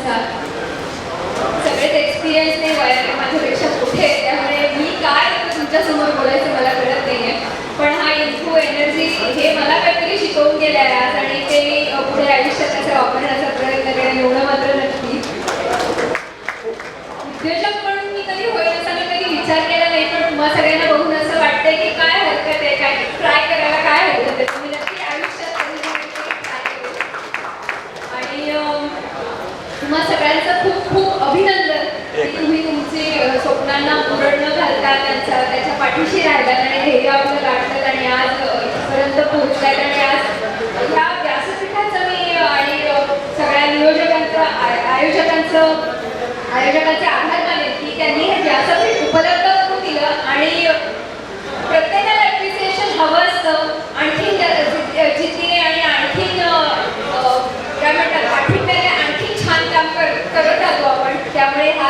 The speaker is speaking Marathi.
नमस्कार. सगळेच एक्सपिरियन्स ते वयाने माझ्यापेक्षा मोठे आहेत, त्यामुळे मी काय तुमच्यासमोर बोलायचं मला कळत नाही आहे. पण हा इन्फो एनर्जी हे मला काहीतरी शिकवून गेलं आहे आज, आणि ते मी पुढे आयुष्यात त्याचा वापरण्याचा प्रयत्न करेन एवढं मात्र नक्की. उद्योजक म्हणून मी कधी होईल असा मी कधी विचार केला नाही, पण तुम्हा सगळ्यांना बघून असं वाटतंय की काय हरकत आहे, काय ट्राय करायला काय हरकत आहे. तुम्ही नक्की आयुष्यात ट्राय करू. आणि तुम्हा सगळ्यांचं खूप खूप अभिनंदन की तुम्ही तुमची स्वप्नांना पूर्ण न घालता त्याच्या पाठीशी राहिलात आणि ध्येय आपलं गाठलं आणि आज इथपर्यंत पोहोचलात. आणि आज ह्या व्यासपीठाचं मी आणि सगळ्या आयोजकांचे आभार मानेन की त्यांनी हे व्यासपीठ उपलब्ध करून दिलं. आणि प्रत्येकाला ॲप्रिसिएशन हवं असतं, आणखीन जिद्दीने आणि आणखीन काय म्हणतात पाठिंब्याने आणखी छान काम करत राहतो आपण. त्यामुळे हा